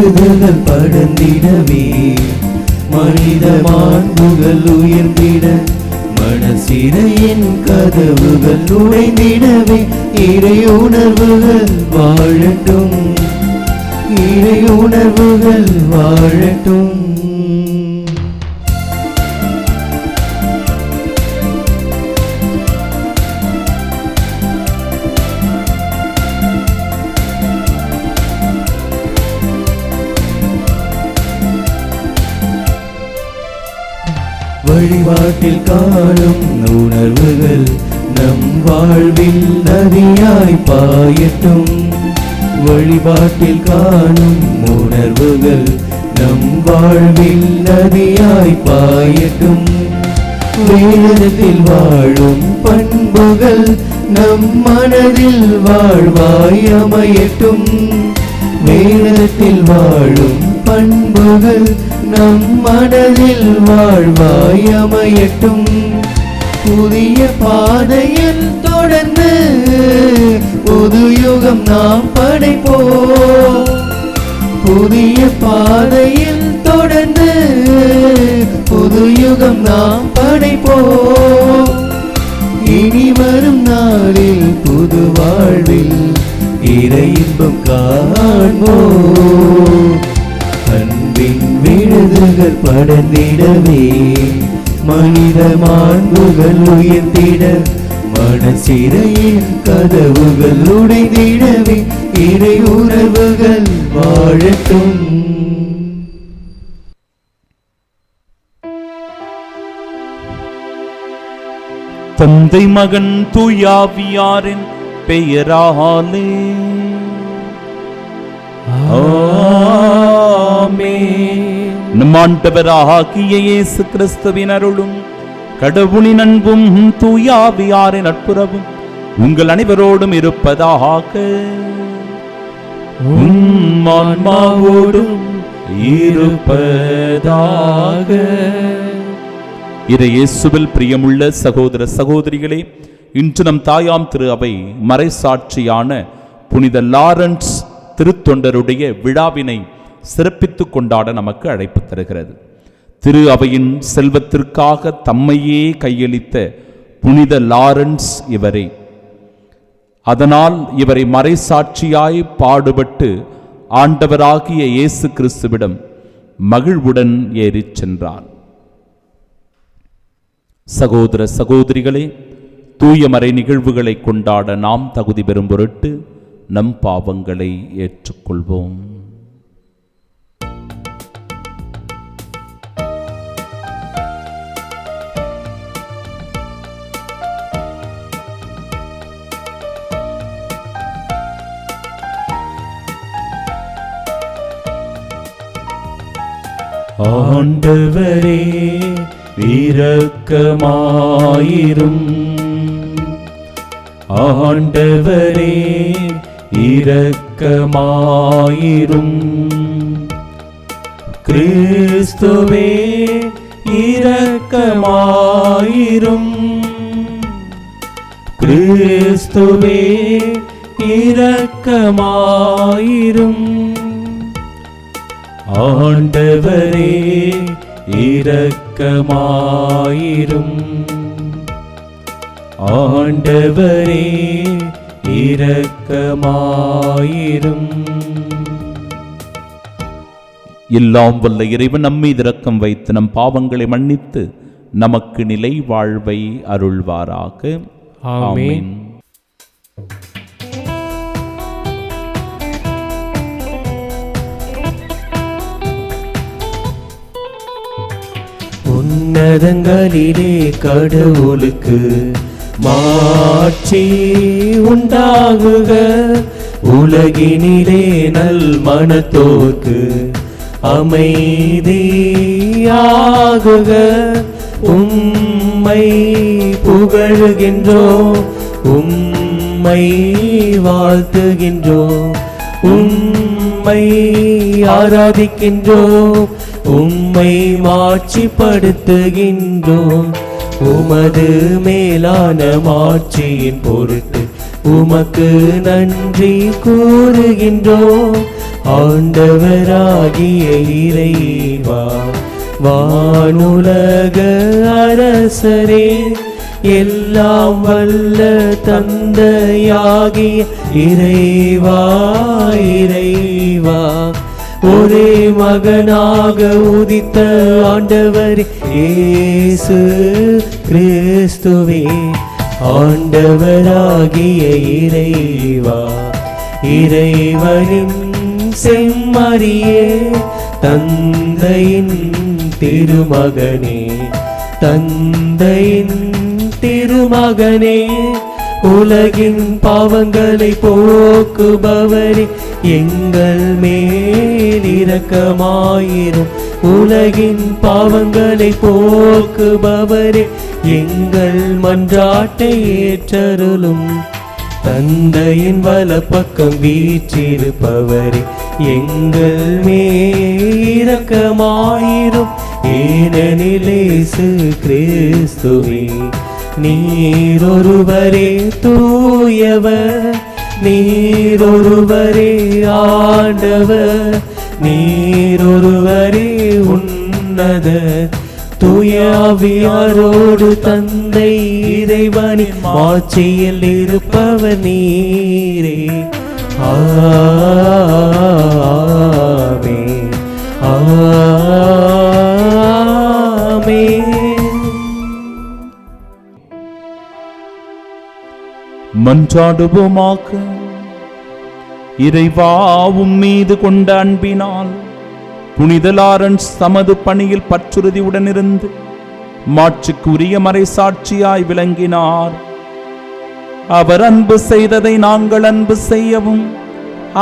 விருதுகள் படர்ந்திடவே மனித மாண்புகள் உயர்ந்திட மனசிறையின் கதவுகள் உடைந்திடவே இறை உணர்வுகள் வாழட்டும், இறை உணர்வுகள் வாழட்டும். வழிபாட்டில் காணும் உணர்வுகள் நம் வாழ்வில் நதியாய் பாயட்டும். வழிபாட்டில் காணும் உணர்வுகள் நம் வாழ்வில் நதியாய் பாயட்டும். வேதத்தில் வாழும் பண்புகள் நம் மனதில் வாழ்வாய் அமையட்டும். வேதத்தில் வாழும் பண்புகள் நம் மனதில் வாழ்வாய் அமையட்டும். புதிய பாதையில் தொடர்ந்து புது யுகம் நாம் படைப்போம். புதிய பாதையில் தொடர்ந்து புது யுகம் நாம் படைப்போம். இனி வரும் நாளில் புது வாழ்வில் இறை இன்பம் காண்போம். அன்பின் விருதுகள் படர்ந்திடவே மனித மாண்புகள் உயர்ந்திட மனசிறையின் கதவுகள் உடைந்திடவே இறை உறவுகள் வாழட்டும். தந்தை மகன் தூயாவியாரின் பெயராலே ஆமென். நம் ஆண்டவராகிய இயேசு கிறிஸ்துவின் அருளும் கடவுளின் அன்பும் தூயாவியாரின் நட்புறவும் உங்கள் அனைவரோடும் இருப்பதாக. உம் ஆன்மாவோடும் இருப்பதாக. இயேசுவில் பிரியமுள்ள சகோதர சகோதரிகளே, இன்று நம் தாயாம் திரு அவை மறைசாட்சியான புனித லாரன்ஸ் திருத்தொண்டருடைய விழாவினை சிறப்பித்துக் கொண்டாட நமக்கு அழைப்பு தருகிறது. திரு அவையின் செல்வத்திற்காக தம்மையே கையளித்த புனித லாரன்ஸ் இவரே. அதனால் இவரை மறைசாட்சியாய் பாடுபட்டு ஆண்டவராகிய இயேசு கிறிஸ்துவிடம் மகிழ்வுடன் ஏறிச் சென்றார். சகோதர சகோதரிகளே, தூய மறை நிகழ்வுகளை கொண்டாட நாம் தகுதி பெறும் பொருட்டு நம் பாவங்களை ஏற்றுக்கொள்வோம். ஆண்டவரே இரக்கமாயிரும். ஆண்டவரே இரக்கமாயிரும். கிறிஸ்துவே இரக்கமாயிரும். கிறிஸ்துவே இரக்கமாயிரும். ஆண்டவரே இரக்கமாயிரும். ஆண்டவரே இரக்கமாயிரும். எல்லாம் வல்ல இறைவன் நம்மீது இரக்கம் வைத்து நம் பாவங்களை மன்னித்து நமக்கு நிலை வாழ்வை அருள்வாராக. ஆமென். உன்னதங்களிலே கடவுளுக்கு மாட்சி உண்டாகுக. உலகினிலே நல் மனத்தோர்க்கு அமைதியாகுக. உம்மை புகழுகின்றோம், உம்மை வாழ்த்துகின்றோம், உம்மை ஆராதிக்கின்றோம், உம்மை மாட்சிப்படுத்துகின்றோம். உமது மேலான மாட்சியின் பொருட்டு உமக்கு நன்றி கூறுகின்றோம். ஆண்டவராகிய இறைவா, வானுலக அரசரே, எல்லாம் வல்ல தந்தையாகிய இறைவா, இறைவா, ஒரே மகனாக உதித்த ஆண்டவரே இயேசு கிறிஸ்துவே, ஆண்டவராகிய இறைவா, இறைவனின் செம்மறியே, தந்தையின் திருமகனே, தந்தையின் திருமகனே, உலகின் பாவங்களை போக்குபவரே, எங்கள் மேல் இரக்கமாயிரும். உலகின் பாவங்களை போக்குபவரே, எங்கள் மன்றாட்டை ஏற்றருளும். தந்தையின் வலப்பக்கம் வீற்றிருப்பவரே, எங்கள் மேல் இரக்கமாயிரும். ஏனெனில் இயேசு கிறிஸ்துவே, நீரொருவரே தூயவர், நீரொருவரே ஆண்டவர், நீரொருவரே உன்னதர், தூய ஆவியாரோடு தந்தை இறைவனின் ஆட்சியில் இருப்பவர் நீரே. ஆமென், ஆமென். மன்றாடுவோமாக. இறைவா, உம்மீது கொண்ட அன்பினால் புனித லாரன்ஸ் தமது பணியில் பற்றுறுதியுடன் இருந்து மாட்சிக்குரிய மறைசாட்சியாய் விளங்கினார். அவர் அன்பு செய்ததை நாங்கள் அன்பு செய்யவும்,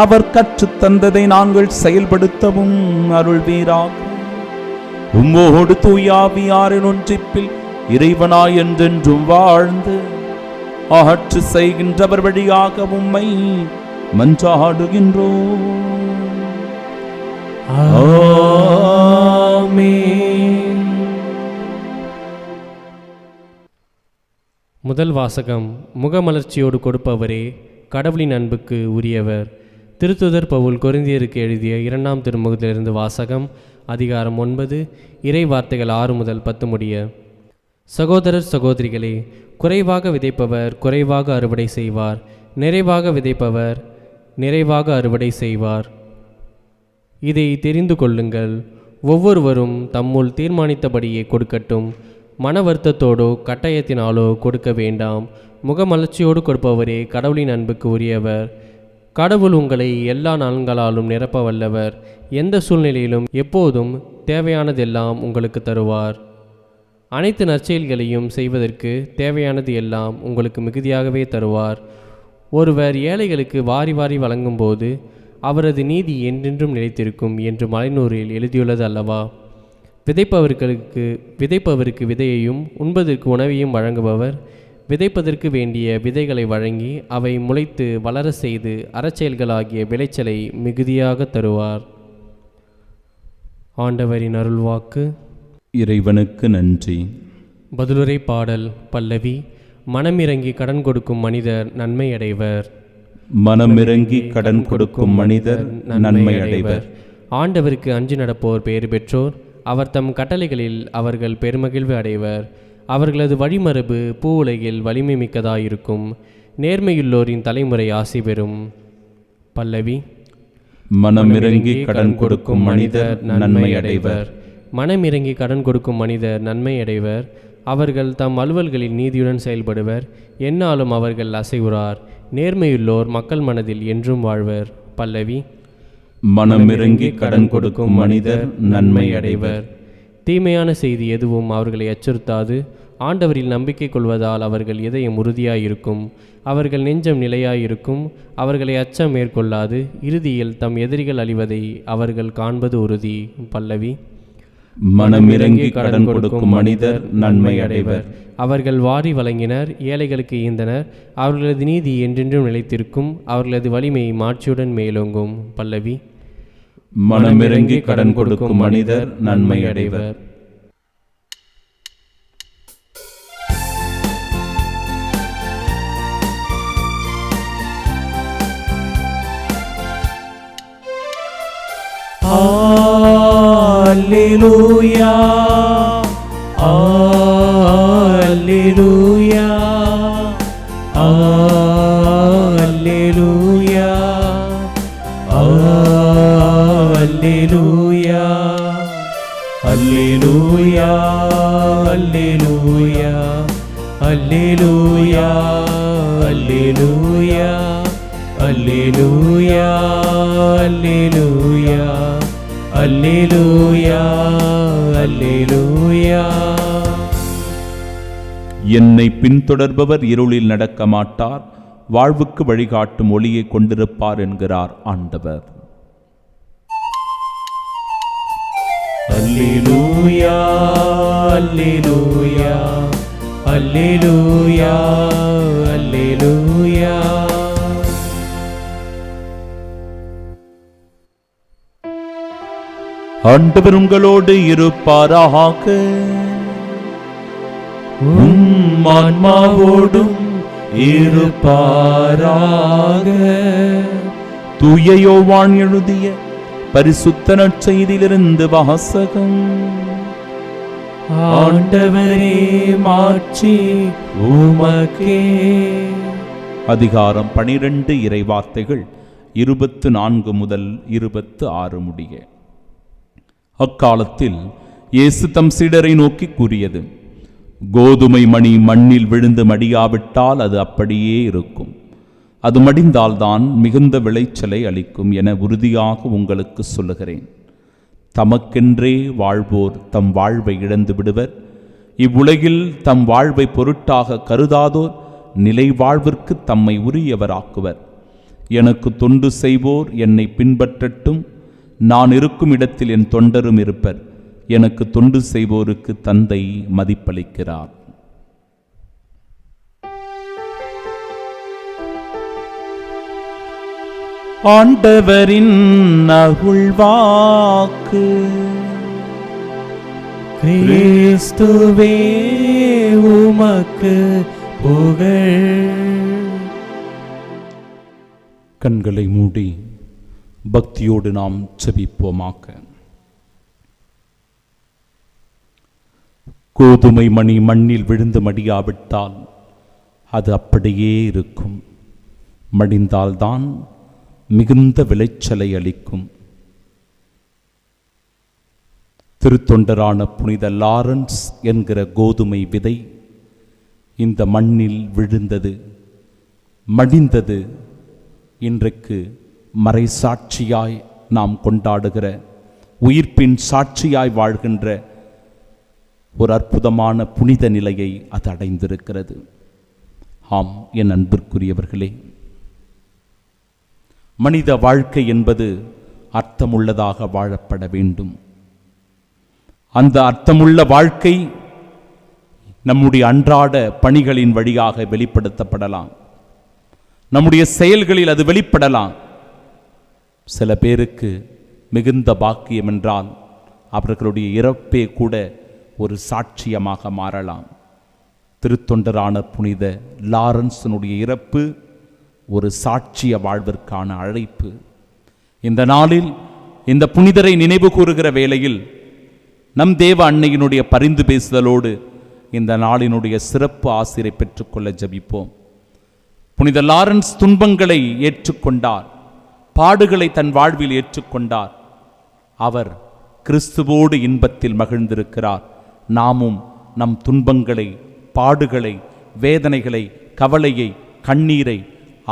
அவர் கற்றுத் தந்ததை நாங்கள் செயல்படுத்தவும் அருள்வீராக. உம்மோடு தூயாவியாரின் ஒன்றிப்பில் இறைவனாய் என்றென்றும் வாழ்ந்து ஆட்சி செய்கின்றவர் வழியாக உம்மை மன்றாடுகின்றோம். ஆமென். முதல் வாசகம். முகமலர்ச்சியோடு கொடுப்பவரே கடவுளின் அன்புக்கு உரியவர். திருத்துதர் பவுல் கொரிந்தியருக்கு எழுதிய 2ஆம் திருமுகத்திலிருந்து வாசகம். அதிகாரம் 9, இறை வார்த்தைகள் 6 முதல் 10 முடிய. சகோதரர் சகோதரிகளே, குறைவாக விதைப்பவர் குறைவாக அறுவடை செய்வார், நிறைவாக விதைப்பவர் நிறைவாக அறுவடை செய்வார். இதை தெரிந்து கொள்ளுங்கள். ஒவ்வொருவரும் தம்முள் தீர்மானித்தபடியே கொடுக்கட்டும். மன வருத்தத்தோடோ கட்டாயத்தினாலோ கொடுக்க வேண்டாம். முகமலர்ச்சியோடு கொடுப்பவரே கடவுளின் அன்புக்கு உரியவர். கடவுள் உங்களை எல்லா நலன்களாலும் நிரப்ப வல்லவர். எந்த சூழ்நிலையிலும் எப்போதும் தேவையானதெல்லாம் உங்களுக்கு தருவார். அனைத்து நற்செயல்களையும் செய்வதற்கு தேவையானது எல்லாம் உங்களுக்கு மிகுதியாகவே தருவார். ஒருவர் ஏழைகளுக்கு வாரி வாரி வழங்கும்போது அவரது நீதி என்றென்றும் நிலைத்திருக்கும் என்று மறைநூறில் எழுதியுள்ளது அல்லவா? விதைப்பவருக்கு விதையையும் உண்பதற்கு உணவையும் வழங்குபவர் விதைப்பதற்கு வேண்டிய விதைகளை வழங்கி அவை முளைத்து வளர செய்து அறச்செயல்களாகிய விளைச்சலை மிகுதியாக தருவார். ஆண்டவரின் அருள்வாக்கு. இறைவனுக்கு நன்றி. பதிலுரை பாடல். பல்லவி. மனமிறங்கி கடன் கொடுக்கும் மனிதர் நன்மை அடைவர். மனமிறங்கி கடன் கொடுக்கும் மனிதர் நன்மை அடைவர். ஆண்டவருக்கு அஞ்சு நடப்போர் பெயர் பெற்றோர். அவர் தம் கட்டளைகளில் அவர்கள் பெருமகிழ்வு அடைவர். அவர்களது வழிமரபு பூ உலகில் வலிமை மிக்கதாயிருக்கும். நேர்மையுள்ளோரின் தலைமுறை ஆசி பெறும். பல்லவி. மனமிறங்கி கடன் கொடுக்கும் மனிதர் நன்மை அடைவர். மனமிறங்கி கடன் கொடுக்கும் மனிதர் நன்மை அடைவர். அவர்கள் தம் அலுவல்களில் நீதியுடன் செயல்படுவர். எந்நாளும் அவர்கள் அசைவுறார். நேர்மையுள்ளோர் மக்கள் மனதில் என்றும் வாழ்வர். பல்லவி. மனமிறங்கி கடன் கொடுக்கும் மனிதர் நன்மை அடைவர். தீமையான செய்தி எதுவும் அவர்களை அச்சுறுத்தாது. ஆண்டவரில் நம்பிக்கை கொள்வதால் அவர்கள் இதயம் உறுதியாயிருக்கும். அவர்கள் நெஞ்சம் நிலையாயிருக்கும். அவர்களை அச்சம் மேற்கொள்ளாது. இறுதியில் தம் எதிரிகள் அழிவதை அவர்கள் காண்பது உறுதி. பல்லவி. மனமிறங்கி கடன் கொடுக்கும் மனிதர் நன்மை அடைவர். அவர்கள் வாரி வழங்கினர், ஏழைகளுக்கு ஈந்தனர். அவர்களது நீதி என்றென்றும் நிலைத்திருக்கும். அவர்களது வலிமை மாட்சியுடன் மேலோங்கும். பல்லவி. மனமிறங்கி கடன் கொடுக்கும் மனிதர் நன்மை அடைவர். அல்லேலூயா அல்லேலூயா அல்லேலூயா அல்லேலூயா அல்லேலூயா அல்லேலூயா அல்லேலூயா அல்லேலூயா அல்லேலூயா அல்லேலூயா அல்லேலூயா அல்லேலூயா. என்னை பின்தொடர்பவர் இருளில் நடக்க மாட்டார், வாழ்வுக்கு வழிகாட்டும் ஒளியை கொண்டிருப்பார் என்கிறார் ஆண்டவர். அல்லேலூயா அல்லேலூயா அல்லேலூயா அல்லேலூயா. ஆண்டவர் உங்களோடு இருப்பாராக. உம் ஆன்மாவோடும் இருப்பாராக. தூய யோவான் எழுதிய பரிசுத்த நற்செய்தியிலிருந்து வாசகம். ஆண்டவரே மாட்சி உமக்கே. அதிகாரம் 12 இறைவார்த்தைகள் 24 முதல் 26 முடிய. அக்காலத்தில் இயேசு தம் சீடரை நோக்கி கூறியது, கோதுமை மணி மண்ணில் விழுந்து மடியாவிட்டால் அது அப்படியே இருக்கும், அது மடிந்தால்தான் மிகுந்த விளைச்சலை அளிக்கும் என உறுதியாக உங்களுக்கு சொல்லுகிறேன். தமக்கென்றே வாழ்வோர் தம் வாழ்வை இழந்து விடுவர், இவ்வுலகில் தம் வாழ்வை பொருட்டாக கருதாதோர் நிலை வாழ்விற்கு தம்மை உரியவராக்குவர். எனக்கு தொண்டு செய்வோர் என்னை பின்பற்றட்டும், நான் இருக்கும் இடத்தில் என் தொண்டரும் இருப்பர். எனக்கு தொண்டு செய்வோருக்கு தந்தை மதிப்பளிக்கிறார். ஆண்டவரின் அருள்வாக்கு. கிறிஸ்துவே உமக்கு புகழ். கண்களை மூடி பக்தியோடு நாம் செபிப்போமாக. கோதுமை மணி மண்ணில் விழுந்து மடியாவிட்டால் அது அப்படியே இருக்கும், மடிந்தால்தான் மிகுந்த விளைச்சலை அளிக்கும். திருத்தொண்டரான புனித லாரன்ஸ் என்கிற கோதுமை விதை இந்த மண்ணில் விழுந்தது, மடிந்தது. இன்றைக்கு மறைசாட்சியாய் நாம் கொண்டாடுகிற, உயிர்ப்பின் சாட்சியாய் வாழ்கின்ற ஒரு அற்புதமான புனித நிலையை அது அடைந்திருக்கிறது. ஆம் என் அன்பிற்குரியவர்களே, மனித வாழ்க்கை என்பது அர்த்தமுள்ளதாக வாழப்பட வேண்டும். அந்த அர்த்தமுள்ள வாழ்க்கை நம்முடைய அன்றாட பணிகளின் வழியாக வெளிப்படுத்தப்படலாம், நம்முடைய செயல்களில் அது வெளிப்படலாம். சில பேருக்கு மிகுந்த பாக்கியம் என்றால் அவர்களுடைய இறப்பே கூட ஒரு சாட்சியமாக மாறலாம். திருத்தொண்டரான புனித லாரன்ஸினுடைய இறப்பு ஒரு சாட்சிய வாழ்விற்கான அழைப்பு. இந்த நாளில் இந்த புனிதரை நினைவு கூறுகிற வேளையில் நம் தேவ அன்னையினுடைய பரிந்து பேசுதலோடு இந்த நாளினுடைய சிறப்பு ஆசிரை பெற்றுக்கொள்ள ஜபிப்போம். புனித லாரன்ஸ் துன்பங்களை ஏற்றுக்கொண்டார், பாடுகளை தன் வாழ்வில் ஏற்றுக்கொண்டார். அவர் கிறிஸ்துவோடு இன்பத்தில் மகிழ்ந்திருக்கிறார். நாமும் நம் துன்பங்களை, பாடுகளை, வேதனைகளை, கவலையை, கண்ணீரை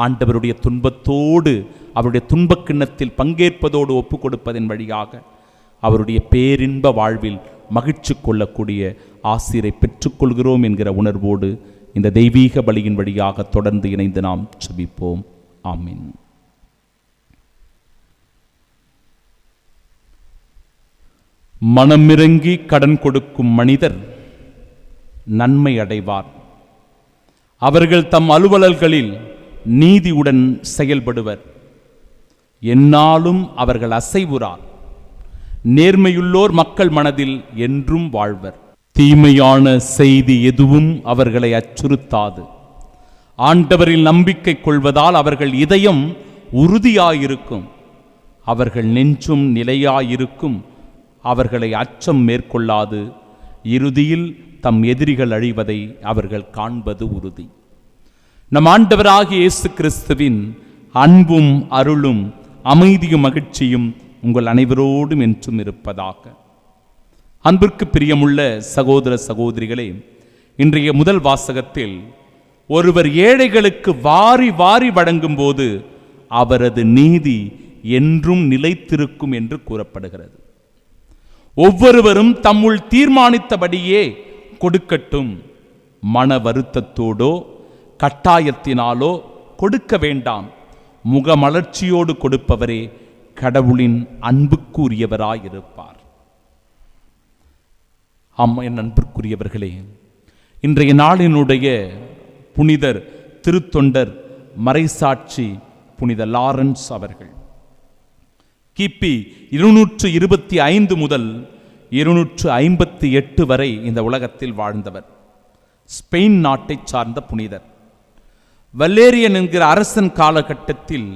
ஆண்டவருடைய துன்பத்தோடு அவருடைய துன்பக் கிண்ணத்தில் பங்கேற்பதோடு ஒப்பு கொடுப்பதன் வழியாக அவருடைய பேரின்ப வாழ்வில் மகிழ்ச்சி கொள்ளக்கூடிய ஆசிரை பெற்றுக்கொள்கிறோம் என்கிற உணர்வோடு இந்த தெய்வீக பலியின் வழியாக தொடர்ந்து இணைந்து நாம் ஜெபிப்போம். ஆமீன். மனமிறங்கி கடன் கொடுக்கும் மனிதர் நன்மை அடைவார். அவர்கள் தம் அலுவலர்களில் நீதியுடன் செயல்படுவர். எந்நாளும் அவர்கள் அசைவுறார். நேர்மையுள்ளோர் மக்கள் மனதில் என்றும் வாழ்வர். தீமையான செய்தி எதுவும் அவர்களை அச்சுறுத்தாது. ஆண்டவரில் நம்பிக்கை கொள்வதால் அவர்கள் இதயம் உறுதியாயிருக்கும், அவர்கள் நெஞ்சும் நிலையாயிருக்கும். அவர்களை அச்சம் மேற்கொள்ளாது இறுதியில் தம் எதிரிகள் அழிவதை அவர்கள் காண்பது உறுதி. நம் ஆண்டவராகிய இயேசு கிறிஸ்துவின் அன்பும் அருளும் அமைதியும் மகிழ்ச்சியும் உங்கள் அனைவரோடும் என்றும் இருப்பதாக. அன்பிற்கு பிரியமுள்ள சகோதர சகோதரிகளே, இன்றைய முதல் வாசகத்தில் ஒருவர் ஏழைகளுக்கு வாரி வாரி வழங்கும் போது அவரது நீதி என்றும் நிலைத்திருக்கும் என்று கூறப்படுகிறது. ஒவ்வொருவரும் தம்முள் தீர்மானித்தபடியே கொடுக்கட்டும், மன வருத்தத்தோடோ கட்டாயத்தினாலோ கொடுக்க வேண்டாம். முகமலர்ச்சியோடு கொடுப்பவரே கடவுளின் அன்புக்குரியவராயிருப்பார். என் அன்புக்குரியவர்களே, இன்றைய நாளினுடைய புனிதர் திருத்தொண்டர் மறைசாட்சி புனித லாரன்ஸ் அவர்கள் கிபி 225 முதல் 258 வரை இந்த உலகத்தில் வாழ்ந்தவர். ஸ்பெயின் நாட்டை சார்ந்த புனிதர். வல்லேரியன் என்கிற அரசன் காலகட்டத்தில்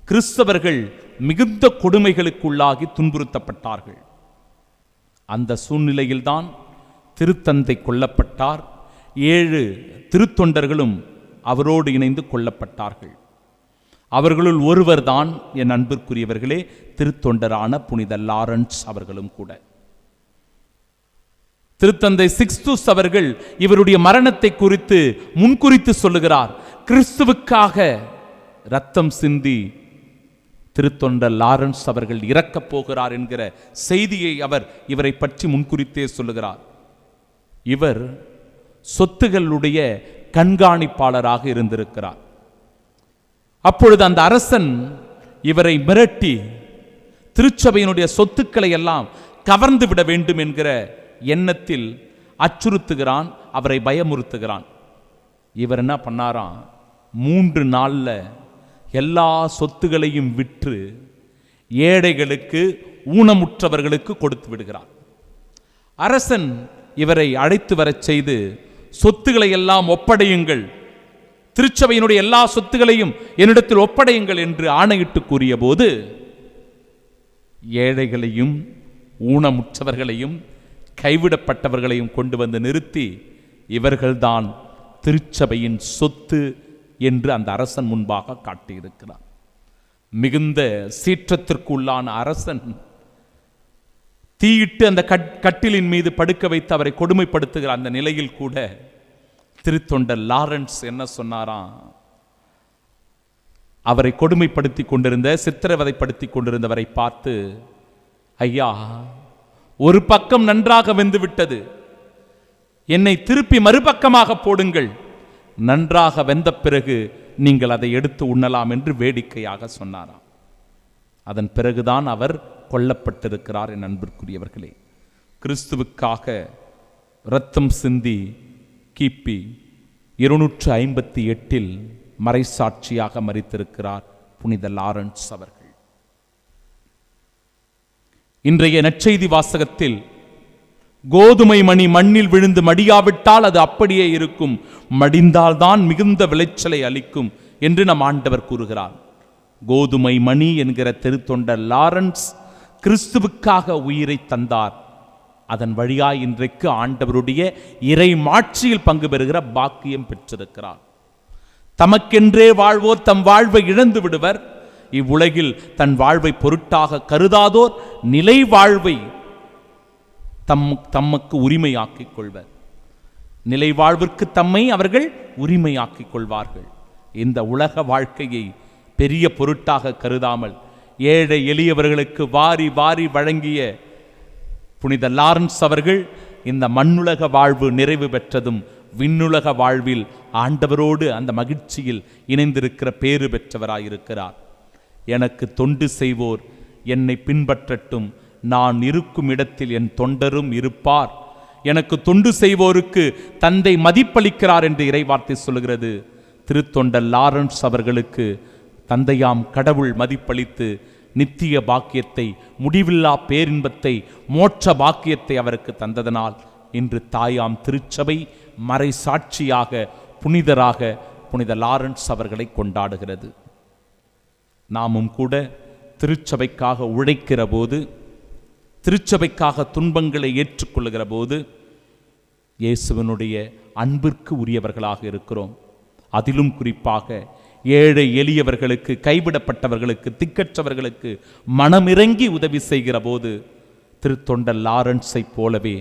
கிறிஸ்தவர்கள் மிகுந்த கொடுமைகளுக்குள்ளாகி துன்புறுத்தப்பட்டார்கள். அந்த சூழ்நிலையில்தான் திருத்தந்தை கொல்லப்பட்டார். 7 திருத்தொண்டர்களும் அவரோடு இணைந்து கொல்லப்பட்டார்கள். அவர்களுள் ஒருவர்தான் என் அன்பிற்குரியவர்களே திருத்தொண்டரான புனித லாரன்ஸ் அவர்களும் கூட. திருத்தந்தை சிக்ஸ்துஸ் அவர்கள் இவருடைய மரணத்தை குறித்து முன்குறித்து சொல்லுகிறார். கிறிஸ்துவுக்காக இரத்தம் சிந்தி திருத்தொண்டர் லாரன்ஸ் அவர்கள் இறக்கப் போகிறார் என்கிற செய்தியை அவர் இவரை பற்றி முன்குறித்தே சொல்லுகிறார். இவர் சொத்துகளுடைய கண்காணிப்பாளராக இருந்திருக்கிறார். அப்பொழுது அந்த அரசன் இவரை மிரட்டி திருச்சபையினுடைய சொத்துக்களை எல்லாம் கவர்ந்து விட வேண்டும் என்கிற எண்ணத்தில் அச்சுறுத்துகிறான், அவரை பயமுறுத்துகிறான். இவர் என்ன பண்ணாராம், 3 நாள்ல எல்லா சொத்துகளையும் விற்று ஏழைகளுக்கு ஊனமுற்றவர்களுக்கு கொடுத்து விடுகிறார். அரசன் இவரை அழைத்து வரச் செய்து சொத்துக்களை எல்லாம் ஒப்படையுங்கள், திருச்சபையினுடைய எல்லா சொத்துகளையும் என்னிடத்தில் ஒப்படையுங்கள் என்று ஆணையிட்டு கூறிய போது ஏழைகளையும் ஊனமுற்றவர்களையும் கைவிடப்பட்டவர்களையும் கொண்டு வந்து நிறுத்தி இவர்கள்தான் திருச்சபையின் சொத்து என்று அந்த அரசன் முன்பாக காட்டியிருக்கிறார். மிகுந்த சீற்றத்திற்குள்ளான அரசன் தீயிட்டு அந்த கட்டிலின் மீது படுக்க வைத்து அவரை கொடுமைப்படுத்துகிற அந்த நிலையில் கூட திருத்தொண்டர் லாரன்ஸ் என்ன சொன்னாராம், அவரை கொடுமைப்படுத்தி கொண்டிருந்த சித்திரவதைப்படுத்தி கொண்டிருந்தவரை பார்த்து, ஐயா, ஒரு பக்கம் நன்றாக வெந்து விட்டது, என்னை திருப்பி மறுபக்கமாக போடுங்கள், நன்றாக வெந்த பிறகு நீங்கள் அதை எடுத்து உண்ணலாம் என்று வேடிக்கையாக சொன்னாராம். அதன் பிறகுதான் அவர் கொல்லப்பட்டிருக்கிறார். என் அன்பிற்குரியவர்களே, கிறிஸ்துவுக்காக இரத்தம் சிந்தி கிபி 258 மறைசாட்சியாக மரித்திருக்கிறார் புனித லாரன்ஸ் அவர்கள். இன்றைய நற்செய்தி வாசகத்தில் கோதுமை மணி மண்ணில் விழுந்து மடியாவிட்டால் அது அப்படியே இருக்கும், மடிந்தால்தான் மிகுந்த விளைச்சலை அளிக்கும் என்று நம் ஆண்டவர் கூறுகிறார். கோதுமை மணி என்கிற திருத்தொண்டர் லாரன்ஸ் கிறிஸ்துவுக்காக உயிரை தந்தார். அதன் வழியாய் இன்றைக்கு ஆண்டவருடைய இறை மாட்சியில் பங்கு பெறுகிற பாக்கியம் பெற்றிருக்கிறார். தமக்கென்றே வாழ்வோர் தம் வாழ்வை இழந்து விடுவர். இவ்வுலகில் தன் வாழ்வை பொருட்டாக கருதாதோர் நிலை வாழ்வை தமக்கு உரிமையாக்கிக் கொள்வர். நிலை வாழ்விற்கு தம்மை அவர்கள் உரிமையாக்கிக் கொள்வார்கள். இந்த உலக வாழ்க்கையை பெரிய பொருட்டாக கருதாமல் ஏழை எளியவர்களுக்கு வாரி வாரி வழங்கிய புனித லாரன்ஸ் அவர்கள் இந்த மண்ணுலக வாழ்வு நிறைவு பெற்றதும் விண்ணுலக வாழ்வில் ஆண்டவரோடு அந்த மகிழ்ச்சியில் இணைந்திருக்கிற பேறு பெற்றவராயிருக்கிறார். எனக்கு தொண்டு செய்வோர் என்னை பின்பற்றட்டும், நான் இருக்கும் இடத்தில் என் தொண்டரும் இருப்பார். எனக்கு தொண்டு செய்வோருக்கு தந்தை மதிப்பளிக்கிறார் என்று இறைவார்த்தை சொல்கிறது. திருத்தொண்டர் லாரன்ஸ் அவர்களுக்கு தந்தையாம் கடவுள் மதிப்பளித்து நித்திய பாக்கியத்தை, முடிவில்லா பேரின்பத்தை, மோட்ச பாக்கியத்தை அவருக்கு தந்ததனால் இன்று தாயாம் திருச்சபை மறை சாட்சியாக புனிதராக புனித லாரன்ஸ் அவர்களை கொண்டாடுகிறது. நாமும் கூட திருச்சபைக்காக உழைக்கிற போது திருச்சபைக்காக துன்பங்களை ஏற்றுக்கொள்ளுகிற போது இயேசுவனுடைய அன்பிற்கு உரியவர்களாக இருக்கிறோம். அதிலும் குறிப்பாக ஏழை எளியவர்களுக்கு, கைவிடப்பட்டவர்களுக்கு, திக்கற்றவர்களுக்கு மனமிறங்கி உதவி செய்கிற போது திருத்தொண்டர் லாரன்ஸை போலவே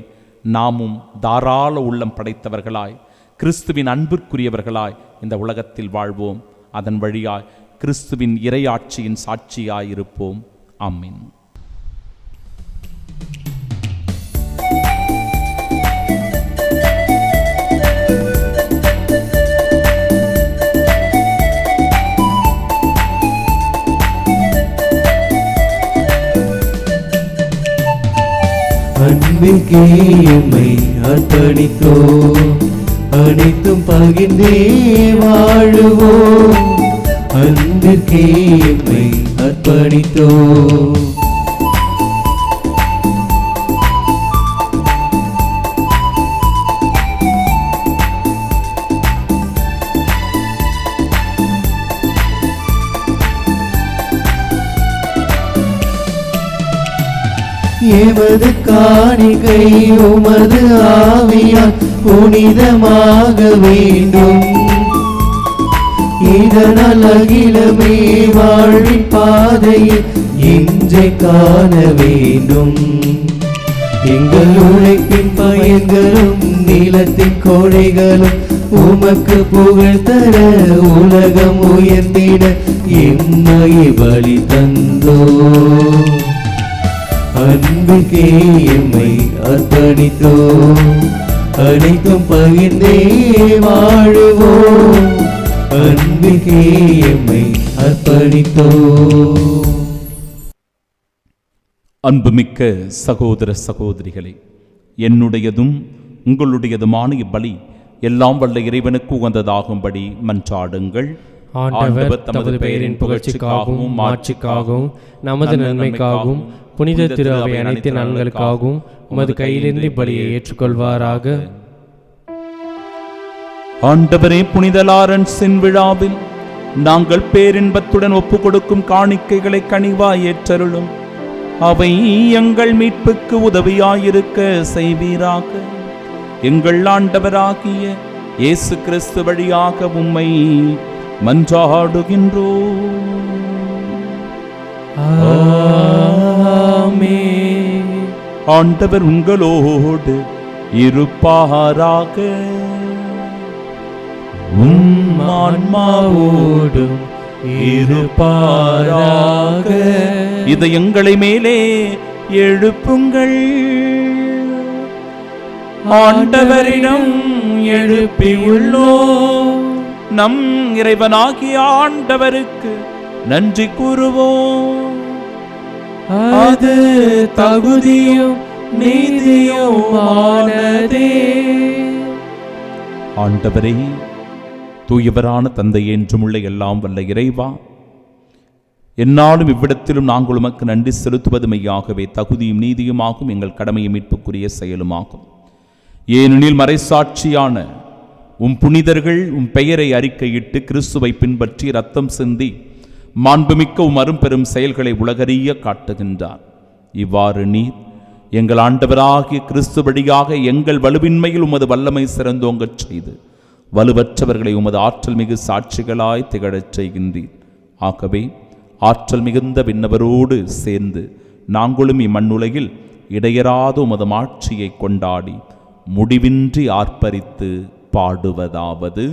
நாமும் தாராள உள்ளம் படைத்தவர்களாய், கிறிஸ்துவின் அன்பிற்குரியவர்களாய் இந்த உலகத்தில் வாழ்வோம். அதன் வழியாய் கிறிஸ்துவின் இறையாட்சியின் சாட்சியாயிருப்போம். ஆமென். அன்பிற்கே எம்மை அர்ப்பணித்தோ, அனைத்தும் பகிர்ந்தே வாழுவோம். அன்பிற்கே எம்மை அர்ப்பணித்தோ. எமது காணிக்கை உமது ஆவியால் புனிதமாக வேண்டும். இதனால் அகிலமே வாழ்வின் பாதையில் இன்றை காண வேண்டும். எங்கள் உழைப்பின் பயன்களும் நிலத்தின் கொடைகளும் உமக்கு புகழ் தர உலகம் உயர்த்திட எம்மை பலி தந்தோ. அன்பிற்கே எம்மை அர்ப்பணித்தோ, அனைத்தும் பகிர்ந்தே வாழுவோம். அன்பிற்கே எம்மை அர்ப்பணித்தோ. அன்புமிக்க சகோதர சகோதரிகளே, என்னுடையதும் உங்களுடையதுமான இப்பலி எல்லாம் வல்ல இறைவனுக்கு உகந்ததாகும்படி மன்றாடுங்கள். ஆண்டவர் தமது பெயரின் புகழ்ச்சிக்காகவும் மாட்சிக்காகவும் நமது நன்மைக்காகவும் புனித திரு அவை அனைத்து நலன்களுக்காகவும் உமது கையிலிருந்து பலியை ஏற்றுக்கொள்வாராக. ஆண்டவரே, புனித லாரன்ஸின் விழாவில் நாங்கள் பேரின்பத்துடன் ஒப்புக் கொடுக்கும் காணிக்கைகளை கனிவாய் ஏற்றருளும். அவை எங்கள் மீட்புக்கு உதவியாயிருக்க செய்வீராக. எங்கள் ஆண்டவராகிய இயேசு கிறிஸ்து வழியாக உம்மை மன்றாடுகின்றோம். ஆமென். ஆண்டவர் உங்களோடு இருப்பாராக. உம் ஆன்மாவோடும் இருப்பாராக. இதயங்களை மேலே எழுப்புங்கள். ஆண்டவரிடம் எழுப்பியுள்ளோம். நம் இறைவனாகிய ஆண்டவருக்கு நன்றி கூறுவோம். அது தகுதியும் நீதியுமானதே. ஆண்டவரே, தூயவரான தந்தையே, என்றுமுள்ள எல்லாம் வல்ல இறைவா, என்னாலும் இவ்விடத்திலும் நாங்கள் உமக்கு நன்றி செலுத்துவது மெய்யாகவே தகுதியும் நீதியுமாகும், எங்கள் கடமையை மீட்புக்குரிய செயலுமாகும். ஏனெனில் மறைசாட்சியான உம் புனிதர்கள் உம் பெயரை அறிக்கையிட்டு கிறிஸ்துவை பின்பற்றி இரத்தம் சிந்தி மாண்புமிக்க உம் அரும்பெரும் செயல்களை உலகறிய காட்டுகின்றார். இவ்வாறு நீர் எங்கள் ஆண்டவராகிய கிறிஸ்து வழியாக எங்கள் வலுவின்மையில் உமது வல்லமை சிறந்தோங்கச் செய்து வலுவற்றவர்களை உமது ஆற்றல் மிகு சாட்சிகளாய் திகழச் செய்கின்றீர். ஆகவே ஆற்றல் மிகுந்த விண்ணவரோடு சேர்ந்து நாங்களும் இம்மண்ணுலகில் இடையராத உமது மாட்சியை கொண்டாடி முடிவின்றி ஆர்ப்பரித்து பாடுவதாவது: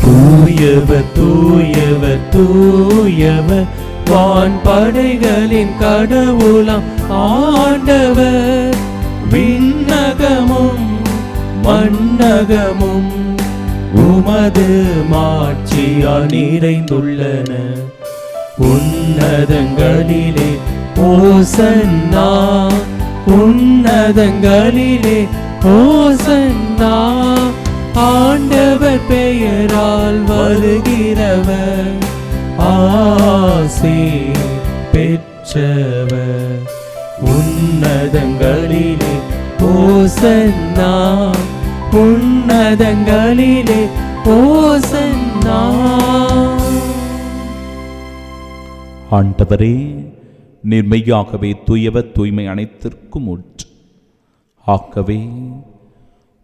தூயவர் தூயவர் தூயவர் வான்படைகளின் கடவுளாம் ஆண்டவர். விண்ணகமும் மண்ணகமும் உமது மாட்சியால் நிறைந்துள்ளன. உன்னதங்களிலே ஓசன்னா, உன்னதங்களிலே ஓசன்னா. ஆண்டவர் பெயரால் வருகிறவர் ஆசி பெற்றவர். உன்னதங்களிலே உன்னதங்களிலே ஓசன்னா, உன்னதங்களிலே ஓசன்னா. ஆண்டவரே, நீர் மெய்யாகவே தூயவர், தூய்மை அனைத்திற்கும் ஊற்று. ஆகவே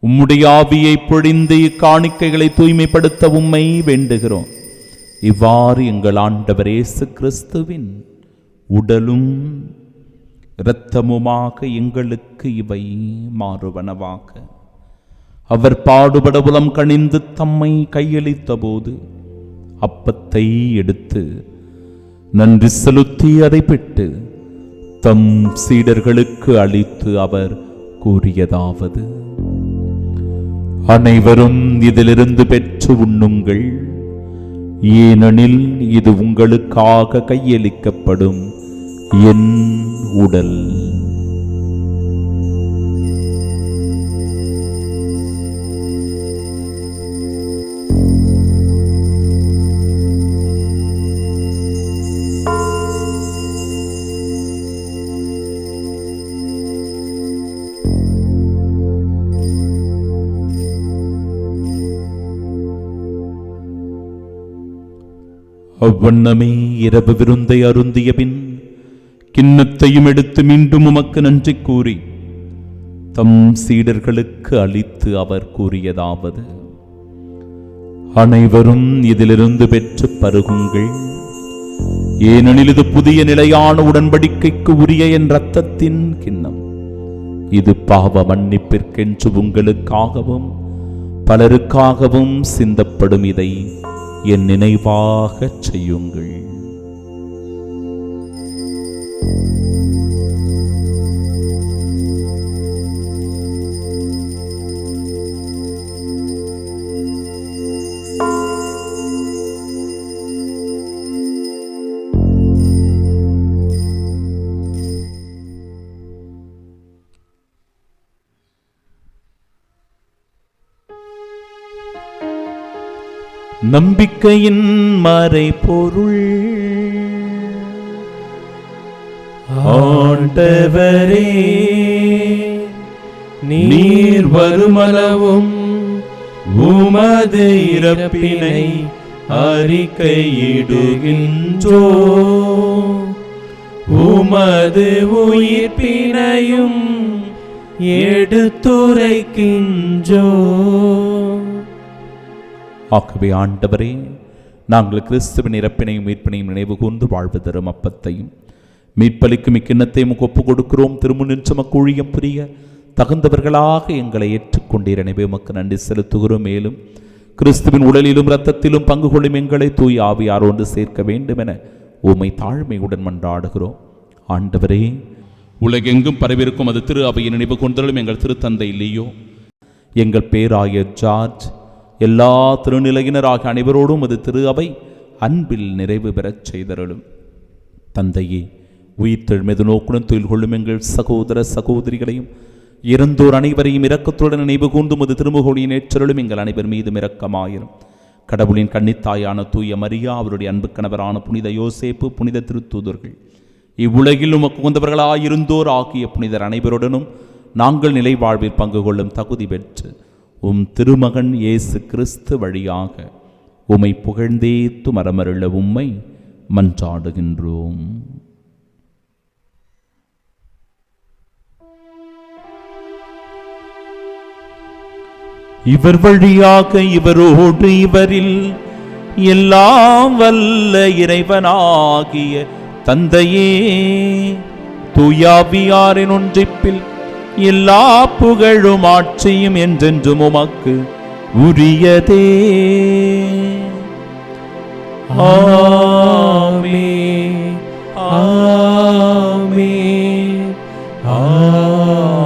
உம்முடைய ஆவியை பொழிந்து இக்காணிக்கைகளை தூய்மைப்படுத்த உம்மை வேண்டுகிறோம். இவ்வாறு எங்கள் ஆண்டவர் இயேசு கிறிஸ்துவின் உடலும் இரத்தமுமாக எங்களுக்கு இவை மாறுவனவாக. அவர் பாடுபட உளம் கனிந்து தம்மை கையளித்த போது அப்பத்தை எடுத்து நன்றி செலுத்தி அதை பெற்று தம் சீடர்களுக்கு அளித்து அவர் கூறியதாவது: அனைவரும் இதிலிருந்து பெற்று உண்ணுங்கள், ஏனெனில் இது உங்களுக்காக கையளிக்கப்படும் என் உடல். அவ்வண்ணமே இரவு விருந்தை அருந்திய பின் கிண்ணத்தையும் எடுத்து மீண்டும் உமக்கு நன்றி கூறி தம் சீடர்களுக்கு அளித்து அவர் கூறியதாவது: அனைவரும் இதிலிருந்து பெற்று பருகுங்கள், ஏனெனில் இது புதிய நிலையான உடன்படிக்கைக்கு உரிய என் இரத்தத்தின் கிண்ணம். இது பாவ மன்னிப்பிற்கென்று உங்களுக்காகவும் பலருக்காகவும் சிந்தப்படும். இதை என் நினைவாகச் செய்யுங்கள். நம்பிக்கையின் மறைபொருள். ஆண்டவரே, நீர் வருமளவும் உமது இறப்பினை அறிக்கையிடுகின்றோ, உமது உயிர்ப்பினையும் எடுத்துரைக்கின்றோ. ஆகவே ஆண்டவரே, நாங்கள் கிறிஸ்துவின் இறப்பினையும் மீட்பினையும் நினைவு கூர்ந்து வாழ்வு தரும் அப்பத்தையும் மீட்பளிக்கும் இக்கிண்ணத்தையும் ஒப்பு கொடுக்கிறோம். திருமுன்னில் சுமக்கு ஊழியம் புரிய தகுந்தவர்களாக எங்களை ஏற்றுக்கொண்டீர். எனவே உமக்கு நன்றி செலுத்துகிறோம். மேலும் கிறிஸ்துவின் உடலிலும் இரத்தத்திலும் பங்கு கொள்ளும் எங்களை தூய் ஆவியார் ஒன்று சேர்க்க வேண்டும் என உம்மை தாழ்மையுடன் மன்றாடுகிறோம். ஆண்டவரே, உலகெங்கும் பரவிருக்கும் அது திரு அவையை நினைவு கொண்டலும் எங்கள் திருத்தந்தை லியோ, எங்கள் பேராயர் ஜார்ஜ், எல்லா திருநிலையினராக அனைவரோடும் அது திரு அவை அன்பில் நிறைவு பெறச் செய்தருளும். தந்தையே, உயிர்த்தெழுமெது நோக்குடன் தொழில் கொள்ளும் எங்கள் சகோதர சகோதரிகளையும் இறந்தோர் அனைவரையும் இரக்கத்துடன் நினைவு கூர்ந்தும் அது திருமுகொழியின் ஏற்றருளும் எங்கள் அனைவர் மீதும் இரக்கமாயிரும். கடவுளின் கன்னித்தாயான தூய மரியா, அவருடைய அன்பு கணவரான புனித யோசேப்பு, புனித திருத்தூதர்கள், இவ்வுலகில் உமக்கு உகந்தவர்களாயிருந்தோர் ஆகிய புனிதர் அனைவருடனும் நாங்கள் நிலை வாழ்வில் பங்கு கொள்ளும் தகுதி பெற்று உம் திருமகன் இயேசு கிறிஸ்து வழியாக உம்மை புகழ்ந்தேத்து மரமருள உம்மை மன்றாடுகின்றோம். இவர் வழியாக இவரோடு இவரில் எல்லாம் வல்ல இறைவனாகிய தந்தையே, தூயாவியாரின் ஒன்றிப்பில் எல்லா புகழும் ஆட்சியும் என்றென்றும் உமக்கு உரியதே. ஆமென், ஆமென், ஆமென்.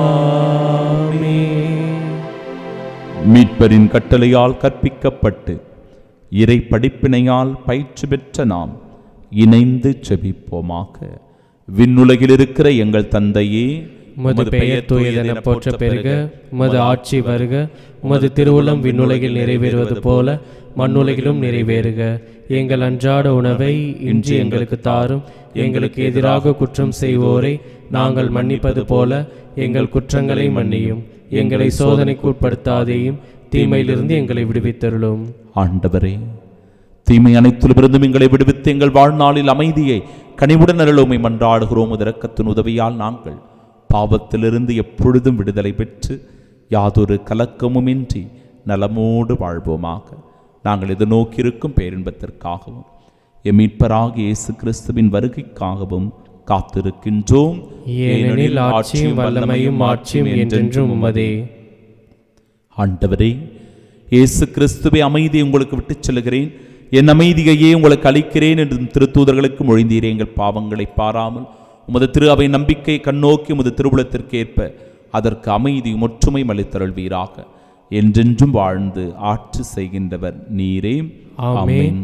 மீட்பரின் கட்டளையால் கற்பிக்கப்பட்டு இறை படிப்பினையால் பயிற்சி பெற்ற நாம் இணைந்து செபிப்போமாக. விண்ணுலகில் இருக்கிற எங்கள் தந்தையே, உமது பெயர் தூயதென போற்ற பெறுக. உமது ஆட்சி வருக. உமது திருவுளம் விண்ணுலகில் நிறைவேறுவது போல மண்ணுலகிலும் நிறைவேறுக. எங்கள் அன்றாட உணவை இன்று எங்களுக்கு தாரும். எங்களுக்கு எதிராக குற்றம் செய்வோரை நாங்கள் மன்னிப்பது போல எங்கள் குற்றங்களை மன்னியும். எங்களை சோதனைக்கு உட்படுத்தாதேயும், தீமையிலிருந்து எங்களை விடுவித்தருளும். ஆண்டவரே, தீமை அனைத்திலிருந்தும் எங்களை விடுவித்து எங்கள் வாழ்நாளில் அமைதியை கனிவுடன் அருளுமை மன்றாடுகிறோம். இரக்கத்தின் உதவியால் நாங்கள் பாவத்திலிருந்து எப்பொழுதும் விடுதலை பெற்று யாதொரு கலக்கமுமின்றி நலமோடு வாழ்வோமாக. நாங்கள் எதிர்நோக்கியிருக்கும் பேரின்பத்திற்காகவும் எம் மீட்பராகிய இயேசு கிறிஸ்துவின் வருகைக்காகவும் காத்திருக்கின்றோம். ஏனெனில் ஆட்சியும் வல்லமையும் மாட்சியும் என்றென்றும் உமதே. ஆண்டவரே, இயேசு கிறிஸ்துவை அமைதியை உங்களுக்கு விட்டுச் செல்கிறேன், என் அமைதியையே உங்களுக்கு அளிக்கிறேன் என்றும் திருத்தூதர்களுக்கு மொழிந்தீரே. எங்கள் பாவங்களை பாராமல் உமது திரு அவை நம்பிக்கை கண்ணோக்கி உமது திருவுளத்திற்கு ஏற்ப அதற்கு அமைதியும் ஒற்றுமையும் அளித்தருள்வீராக. என்றென்றும் வாழ்ந்து ஆட்சி செய்கின்றவர் நீரே. ஆமென்.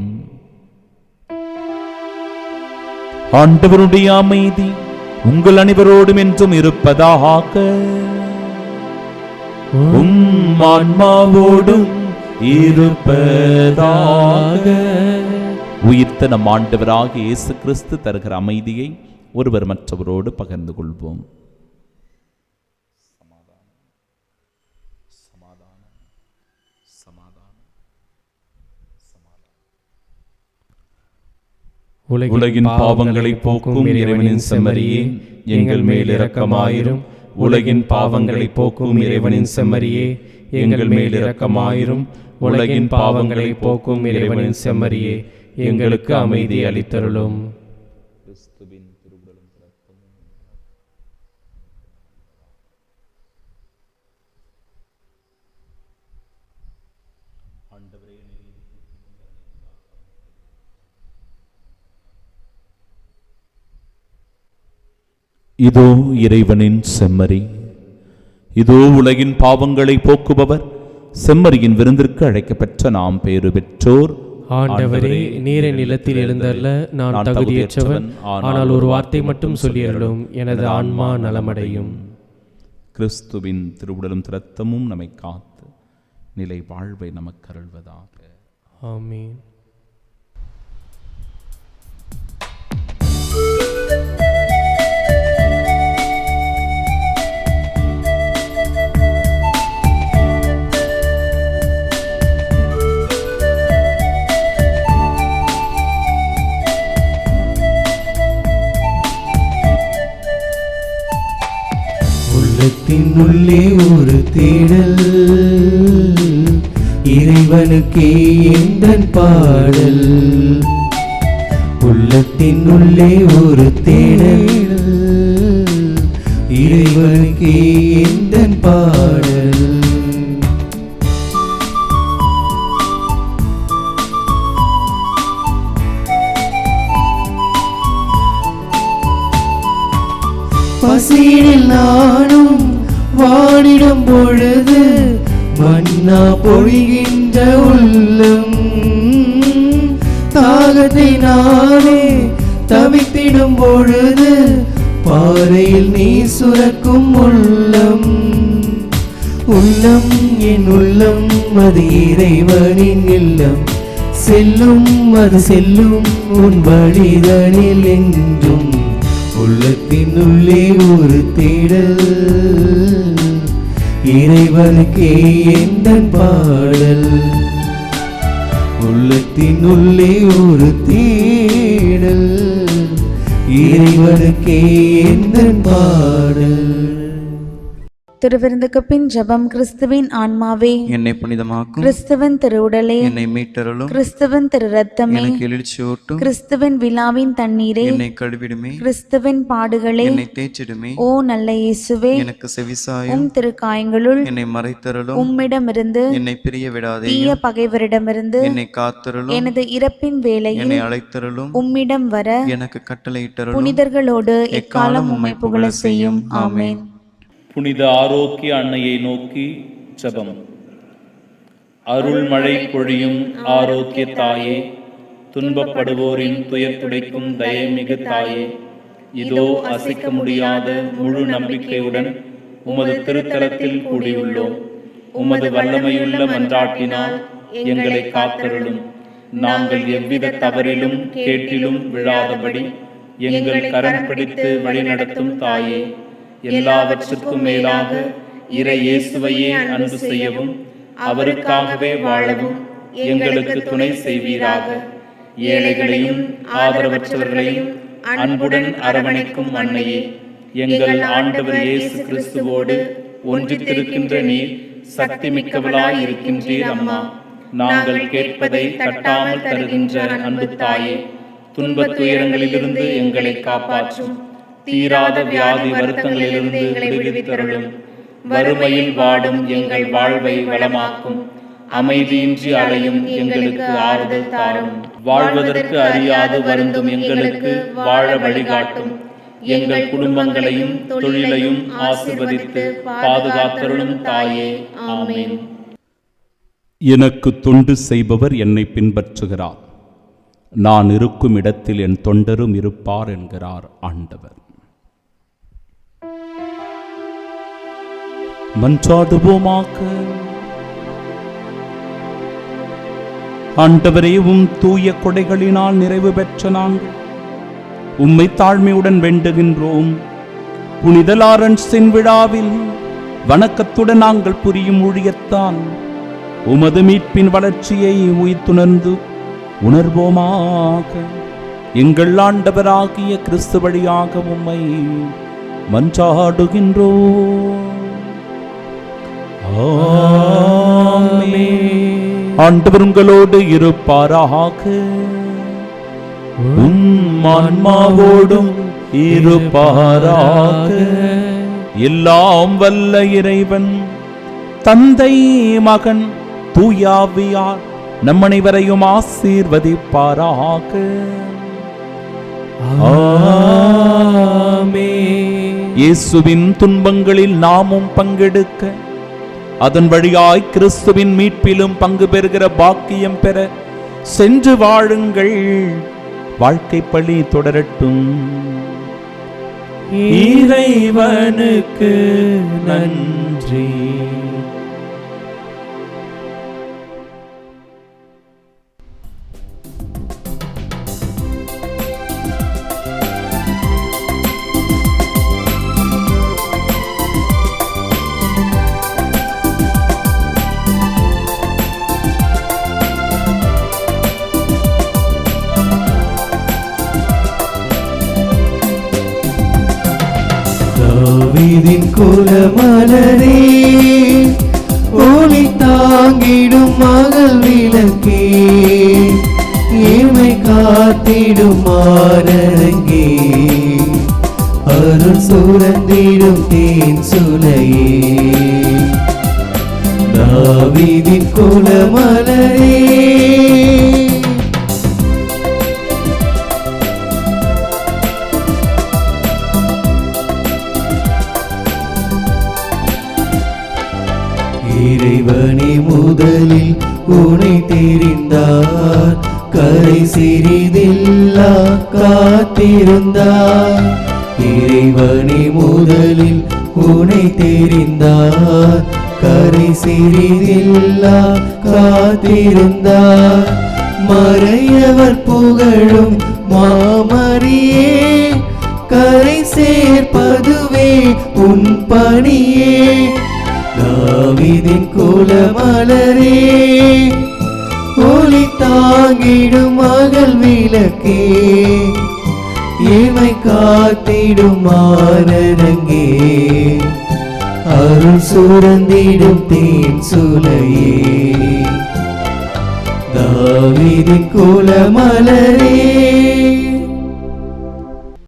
ஆண்டவருடைய அமைதி உங்கள் அனைவரோடும் என்றும் இருப்பதாக. உம் ஆன்மாவோடும் இருப்பதாக. உயிர்த்த நம் ஆண்டவராகிய இயேசு கிறிஸ்து தருகிற அமைதியை ஒருவர் மற்றவரோடு பகிர்ந்து கொள்வோம். உலகின் பாவங்களை போக்கும் இறைவனின் செம்மறியே, எங்கள் மேல் இரக்கமாயிரும். உலகின் பாவங்களை போக்கும் இறைவனின் செம்மறியே, எங்கள் மேல் இரக்கமாயிரும். உலகின் பாவங்களை போக்கும் இறைவனின் செம்மறியே, எங்களுக்கு அமைதி அளித்தருளும். இதோ இறைவனின் செம்மறி, இதோ உலகின் பாவங்களை போக்குபவர். செம்மறியின் விருந்திற்கு அழைக்கப்பெற்ற நாம் பேறு பெற்றோர். ஆண்டவரே, நீரை நிலத்தில் எழுந்தல்ல நான் தகுதியற்றவன், ஆனால் ஒரு வார்த்தை மட்டும் சொல்லியருளும், எனது ஆன்மா நலமடையும். கிறிஸ்துவின் திருவுடலும் இரத்தமும் நம்மை காத்து நிலை வாழ்வை நமக்கு அருள்வதாக. ஆமென். உள்ளே ஒரு தேடல், இறைவனுக்கே எந்தன் பாடல். உள்ளத்தின் உள்ளே ஒரு தேடல், இறைவனுக்கே எந்தன் பாடல். பசியில் நானும் வாடிடும் பொழுது மன்னா பொழிகின்ற உள்ளம், தாகத்தை நானே தவித்திடும் பொழுது பாறையில் நீ சுரக்கும் உள்ளம். உள்ளம் என் உள்ளம், அது இறைவனின் இல்லம். செல்லும் அது செல்லும் உன் வழிதனில் என்றும். உள்ளத்தின் உள்ளே ஒரு தேடல், இறைவனுக்கே எந்தன் பாடல். உள்ளத்தின் உள்ளே ஒரு தேடல், இறைவனுக்கே எந்தன் பாடல். திருவிருந்துக்கு பின் ஜெபம். கிறிஸ்துவின் ஆன்மாவே என்னை புனிதமாக்கும், கிறிஸ்துவின் திருவுடலே என்னை மீட்டருளும், கிறிஸ்துவின் திரு இரத்தமே எனக்கு எழுச்சியூட்டும், கிறிஸ்துவின் விழாவின் தண்ணீரே என்னை கழுவிடுமே, கிறிஸ்துவின் பாடுகளே என்னை தேய்ச்சிடுமே. ஓ நல்ல இயேசுவே, எனக்கு செவிசாயும், உம் திருக்காயங்களுள் என்னை மறைத்தருளும், உம்மிடமிருந்து என்னை பிரிய விடாதே, தீய பகைவரிடமிருந்து என்னை காத்தருளும், எனது இறப்பின் வேளையில் என்னை அழைத்தருளும், உம்மிடம் வர எனக்கு கட்டளையிட்டருளும். புனிதர்களோடு எக்காலம் உம்மை புகழ செய்யும். ஆமென். புனித ஆரோக்கிய அன்னையை நோக்கி ஜெபம். அருள்மழை பொழியும் ஆரோக்கிய தாயே, துன்பப்படுவோரின் துயர் துடைக்கும் தயமிகு தாயே, இதோ அசைக்க முடியாத முழு நம்பிக்கையுடன் உமது திருத்தலத்தில் கூடியுள்ளோம். உமது வல்லமையுள்ள மன்றாட்டினால் எங்களை காத்தருளும். நாங்கள் எவ்வித தவறிலும் கேட்டிலும் விழாதபடி எங்கள் கரம் பிடித்து வழிநடத்தும் தாயே, எல்லாவற்றுக்கும் மேலாக இறை இயேசுவையே அன்பு செய்யவும் அவருக்காகவே வாழவும் எங்களுக்கு துணை செய்வீராக. ஏழைகளையும் ஆதரவற்றவர்களையும் அன்புடன் அரவணைக்கும் அன்னையே, எங்கள் ஆண்டவர் இயேசு கிறிஸ்துவோடு ஒன்றித்திருக்கின்ற நீர் சக்தி மிக்கவளாய் இருக்கின்றீர் அம்மா. நாங்கள் கேட்பதை தட்டாமல் தருகின்ற அன்பு தாயே, துன்பத் துயரங்களிலிருந்து எங்களை காப்பாற்றும். தீராத வியாதி வருத்தங்களிலிருந்து எங்களை விடுவித்தருளும். வறுமையில் வாடும் எங்கள் வாழ்வை வளமாக்கும். அமைதியின்றி அலையும் எங்களுக்கு ஆறுதல் தாரும். வாழ்வதற்கு அறியாது வருந்தும் எங்களுக்கு வாழ வழிகாட்டும். எங்கள் குடும்பங்களையும் தொழிலையும் ஆசீர்வதித்து பாதுகாத்தருளும் தாயே. ஆமென். எனக்கு தொண்டு செய்பவர் என்னை பின்பற்றுகிறார். நான் இருக்கும் இடத்தில் என் தொண்டரும் இருப்பார் என்கிறார் ஆண்டவர். மன்றாடுவோமாக. ஆண்டவரே, தூய கொடைகளினால் நிறைவு பெற்ற நாங்கள் உம்மை தாழ்மையுடன் வேண்டுகின்றோம். புனித லாரன்ஸின் விழாவில் வணக்கத்துடன் நாங்கள் புரியும் ஊழியத்தான் உமது மீட்பின் வளர்ச்சியை உயிர்த்துணர்ந்து உணர்வோமாக. எங்கள் ஆண்டவராகிய கிறிஸ்து வழியாக உம்மை மன்றாடுகின்றோம். ஆண்டவர் உங்களோடு இருப்பாராக. உம் ஆன்மாவோடும் இருப்பாராக. எல்லாம் வல்ல இறைவன் தந்தை, மகன், தூயாவியார் நம் அனைவரையும் ஆசீர்வதிப்பாராக. இயேசுவின் துன்பங்களில் நாமும் பங்கெடுக்க, அதன் வழியாய் கிறிஸ்துவின் மீட்பிலும் பங்கு பெறுகிற பாக்கியம் பெற சென்று வாழுங்கள். வாழ்க்கை பழி தொடரட்டும். இறைவனுக்கு நன்றி. தாவீதின் குலமலரே, ஒளி தாங்கிடும் மகள் விளக்கே, ஏழ்மை காத்திடும் மானரங்கே, அருள் சுரந்திடும் தேன் சுனையே. தாவீதின் குலமலரே, இறைவனே முதலில் உனை தெரிந்தார், கரை சிறிதில்லா காத்திருந்தார். இறைவனே முதலில் உனை தெரிந்தார், கரை சிறிதில்லா காத்திருந்தார். மறையவர் புகழும் மாமரியே, கரை சேர்ப்பதுவே உன் பணியே. தாவீதின் குலமலரே, ஒளி தாங்கிடும் மகள் விளக்கே, ஏமை காத்திடும் மானரங்கே, அருள் சுரந்திடும் தேன் சுனையே. தாவீதின் குலமலரே,